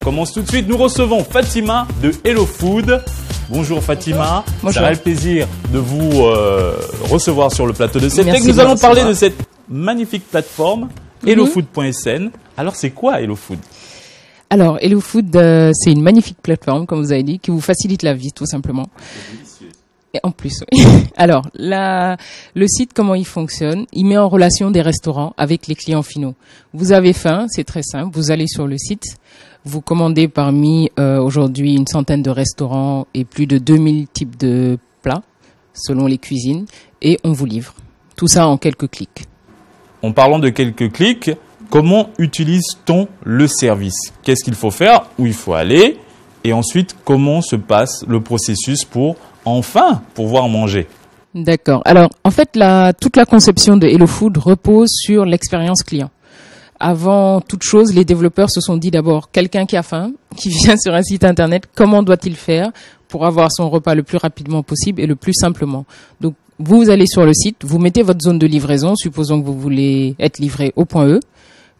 commence tout de suite. Nous recevons Fatima de Hello Food. Bonjour Fatima. Bonjour. Ça a le plaisir de vous recevoir sur le plateau de CETEC. Nous allons parler de cette magnifique plateforme HelloFood.sn. Alors c'est quoi Hello Food? Alors Hello Food, c'est une magnifique plateforme, comme vous avez dit, qui vous facilite la vie tout simplement. C'est délicieux. Et en plus, oui. Alors, le site, comment il fonctionne? Il met en relation des restaurants avec les clients finaux. Vous avez faim, c'est très simple. Vous allez sur le site, vous commandez parmi aujourd'hui une centaine de restaurants et plus de 2000 types de plats selon les cuisines, et on vous livre. Tout ça en quelques clics. En parlant de quelques clics, comment utilise-t-on le service? Qu'est-ce qu'il faut faire? Où il faut aller? Et ensuite, comment se passe le processus pour enfin pouvoir manger? D'accord. Alors, en fait, toute la conception de Hello Food repose sur l'expérience client. Avant toute chose, les développeurs se sont dit d'abord, quelqu'un qui a faim, qui vient sur un site internet, comment doit-il faire pour avoir son repas le plus rapidement possible et le plus simplement? Donc, vous allez sur le site, vous mettez votre zone de livraison, supposons que vous voulez être livré au point E.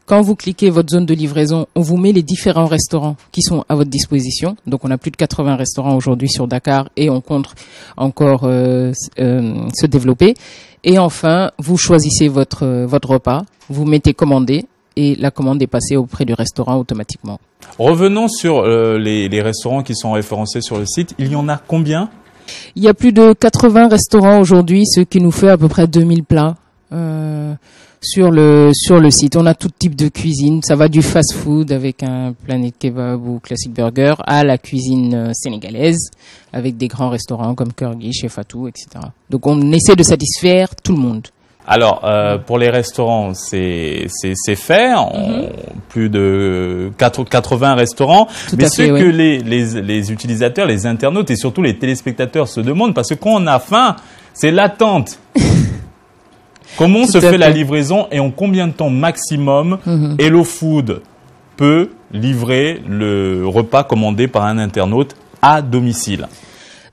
Quand vous cliquez votre zone de livraison, on vous met les différents restaurants qui sont à votre disposition. Donc, on a plus de 80 restaurants aujourd'hui sur Dakar et on compte encore se développer. Et enfin, vous choisissez votre repas, vous mettez commander et la commande est passée auprès du restaurant automatiquement. Revenons sur les restaurants qui sont référencés sur le site. Il y en a combien? Il y a plus de 80 restaurants aujourd'hui, ce qui nous fait à peu près 2000 plats. Sur le site, on a tout type de cuisine. Ça va du fast-food avec un Planet Kebab ou Classic Burger à la cuisine sénégalaise avec des grands restaurants comme Kurgi, Chez Fatou, etc. Donc on essaie de satisfaire tout le monde. Alors pour les restaurants, c'est fait. Plus de 80 restaurants. Mais ce que les utilisateurs, les internautes et surtout les téléspectateurs se demandent, parce que quand on a faim, c'est l'attente. Comment se fait la livraison et en combien de temps maximum Hello Food peut livrer le repas commandé par un internaute à domicile?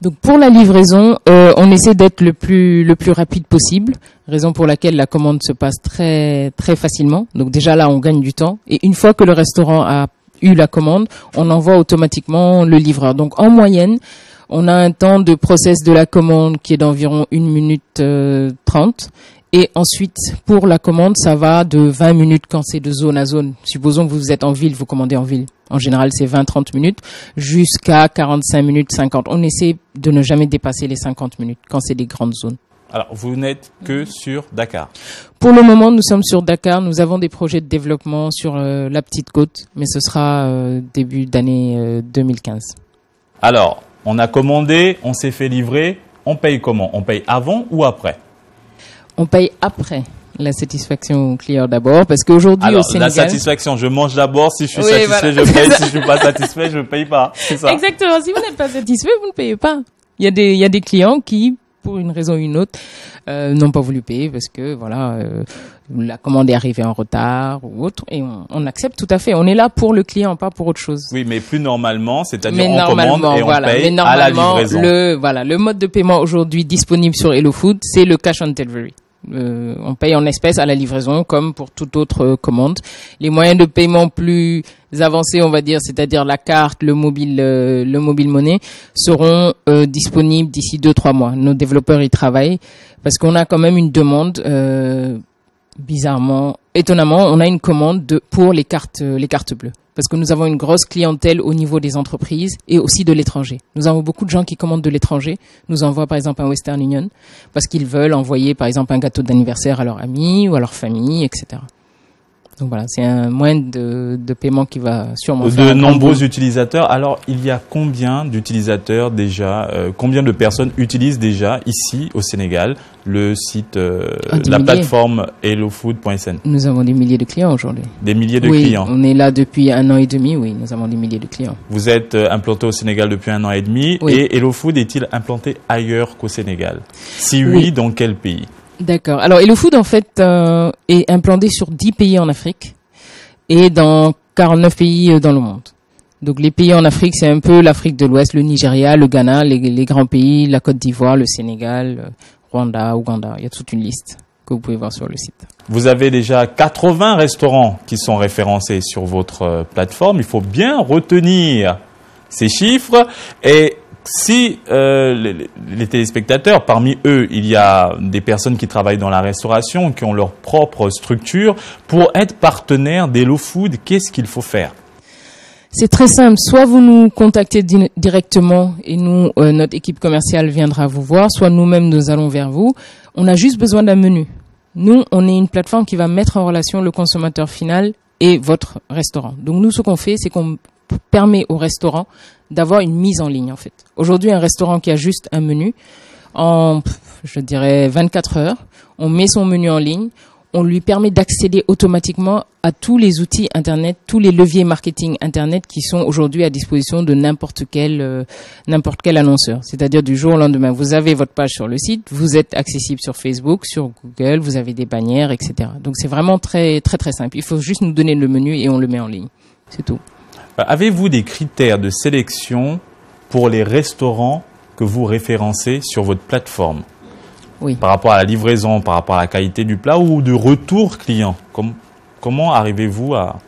Donc pour la livraison, on essaie d'être le plus rapide possible, raison pour laquelle la commande se passe très très facilement. Donc déjà là, on gagne du temps. Et une fois que le restaurant a eu la commande, on envoie automatiquement le livreur. Donc en moyenne, on a un temps de process de la commande qui est d'environ 1 minute 30. Et ensuite, pour la commande, ça va de 20 minutes quand c'est de zone à zone. Supposons que vous êtes en ville, vous commandez en ville. En général, c'est 20-30 minutes jusqu'à 45 minutes, 50. On essaie de ne jamais dépasser les 50 minutes quand c'est des grandes zones. Alors, vous n'êtes que sur Dakar? Pour le moment, nous sommes sur Dakar. Nous avons des projets de développement sur la Petite Côte, mais ce sera début d'année 2015. Alors, on a commandé, on s'est fait livrer. On paye comment? On paye avant ou après? On paye après la satisfaction client d'abord, parce qu'aujourd'hui au Sénégal... la satisfaction, je mange d'abord, si je suis satisfait, je paye, si je suis pas satisfait, je ne paye pas, c'est ça? Exactement, si vous n'êtes pas satisfait, vous ne payez pas. Il y a des clients qui, pour une raison ou une autre, n'ont pas voulu payer parce que, voilà, la commande est arrivée en retard ou autre, et on accepte tout à fait. On est là pour le client, pas pour autre chose. Oui, mais plus normalement, c'est-à-dire on commande et on paye à la livraison. Le mode de paiement aujourd'hui disponible sur Hello Food, c'est le cash on delivery. On paye en espèces à la livraison comme pour toute autre commande. Les moyens de paiement plus avancés, on va dire, c'est-à-dire la carte, le mobile money, seront disponibles d'ici 2-3 mois. Nos développeurs y travaillent parce qu'on a quand même une demande. Bizarrement, étonnamment, on a une commande pour les cartes bleues. Parce que nous avons une grosse clientèle au niveau des entreprises et aussi de l'étranger. Nous avons beaucoup de gens qui commandent de l'étranger, nous envoient par exemple un Western Union, parce qu'ils veulent envoyer par exemple un gâteau d'anniversaire à leurs amis ou à leur famille, etc. Donc voilà, c'est un moyen de paiement qui va sûrement faire de nombreux utilisateurs. Alors, il y a combien d'utilisateurs déjà, combien de personnes utilisent déjà ici au Sénégal le site, la plateforme HelloFood.sn? Nous avons des milliers de clients aujourd'hui. Des milliers de clients. On est là depuis 1 an et demi, oui, nous avons des milliers de clients. Vous êtes implanté au Sénégal depuis 1 an et demi, et HelloFood est-il implanté ailleurs qu'au Sénégal? Si oui, dans quel pays? D'accord. Alors, Hello Food, en fait, est implanté sur 10 pays en Afrique et dans 49 pays dans le monde. Donc, les pays en Afrique, c'est un peu l'Afrique de l'Ouest, le Nigeria, le Ghana, les grands pays, la Côte d'Ivoire, le Sénégal, Rwanda, Ouganda. Il y a toute une liste. que vous pouvez voir sur le site. Vous avez déjà 80 restaurants qui sont référencés sur votre plateforme. Il faut bien retenir ces chiffres. Et si les téléspectateurs, parmi eux, il y a des personnes qui travaillent dans la restauration, qui ont leur propre structure, pour être partenaire d'Hello Food, qu'est-ce qu'il faut faire? C'est très simple. Soit vous nous contactez directement et nous, notre équipe commerciale viendra vous voir, soit nous-mêmes nous allons vers vous. On a juste besoin d'un menu. Nous, on est une plateforme qui va mettre en relation le consommateur final et votre restaurant. Donc nous, ce qu'on fait, c'est qu'on permet au restaurant d'avoir une mise en ligne, en fait. Aujourd'hui, un restaurant qui a juste un menu, en, je dirais, 24 heures, on met son menu en ligne, on lui permet d'accéder automatiquement à tous les outils Internet, tous les leviers marketing Internet qui sont aujourd'hui à disposition de n'importe quel annonceur. C'est-à-dire du jour au lendemain, vous avez votre page sur le site, vous êtes accessible sur Facebook, sur Google, vous avez des bannières, etc. Donc c'est vraiment très très très simple. Il faut juste nous donner le menu et on le met en ligne. C'est tout. Avez-vous des critères de sélection pour les restaurants que vous référencez sur votre plateforme? Oui. Par rapport à la livraison, par rapport à la qualité du plat ou de retour client. Comment arrivez-vous à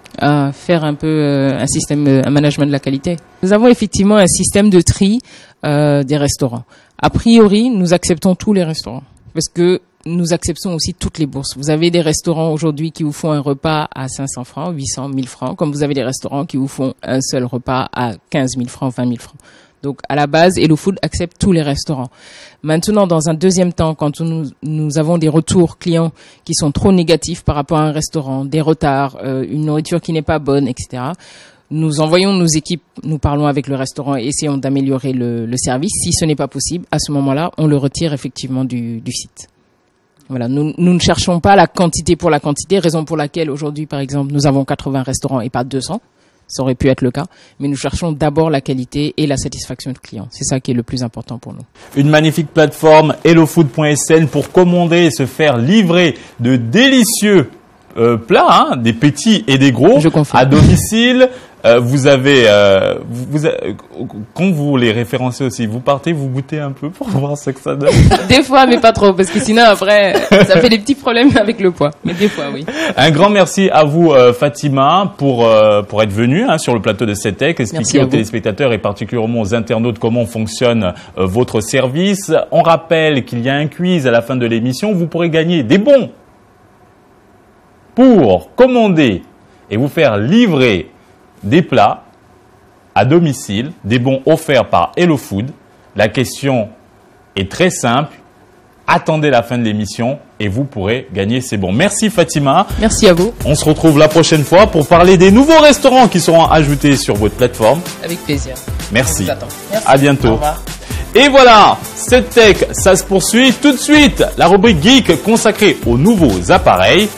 faire un peu un système, un management de la qualité? Nous avons effectivement un système de tri des restaurants. A priori, nous acceptons tous les restaurants parce que nous acceptons aussi toutes les bourses. Vous avez des restaurants aujourd'hui qui vous font un repas à 500 francs, 800, 1000 francs, comme vous avez des restaurants qui vous font un seul repas à 15 000 francs, 20 000 francs. Donc, à la base, Hello Food accepte tous les restaurants. Maintenant, dans un deuxième temps, quand nous avons des retours clients qui sont trop négatifs par rapport à un restaurant, des retards, une nourriture qui n'est pas bonne, etc., nous envoyons nos équipes, nous parlons avec le restaurant et essayons d'améliorer le service. Si ce n'est pas possible, à ce moment-là, on le retire effectivement du site. Voilà, nous ne cherchons pas la quantité pour la quantité, raison pour laquelle aujourd'hui, par exemple, nous avons 80 restaurants et pas 200. Ça aurait pu être le cas, mais nous cherchons d'abord la qualité et la satisfaction du client. C'est ça qui est le plus important pour nous. Une magnifique plateforme, hellofood.sn, pour commander et se faire livrer de délicieux plats, des petits et des gros, à domicile. Vous avez, quand vous les référencez aussi, vous partez, vous goûtez un peu pour voir ce que ça donne. Des fois, mais pas trop, parce que sinon après, ça fait des petits problèmes avec le poids. Mais des fois, oui. Un grand merci à vous, Fatima, pour être venue sur le plateau de CETEC, expliquer aux téléspectateurs et particulièrement aux internautes comment fonctionne votre service. On rappelle qu'il y a un quiz à la fin de l'émission. Vous pourrez gagner des bons pour commander et vous faire livrer des plats à domicile, des bons offerts par Hello Food. La question est très simple. Attendez la fin de l'émission et vous pourrez gagner ces bons. Merci Fatima. Merci à vous. On se retrouve la prochaine fois pour parler des nouveaux restaurants qui seront ajoutés sur votre plateforme. Avec plaisir. Merci. Merci. À bientôt. Au revoir. Et voilà, CETEC, ça se poursuit tout de suite. La rubrique Geek consacrée aux nouveaux appareils.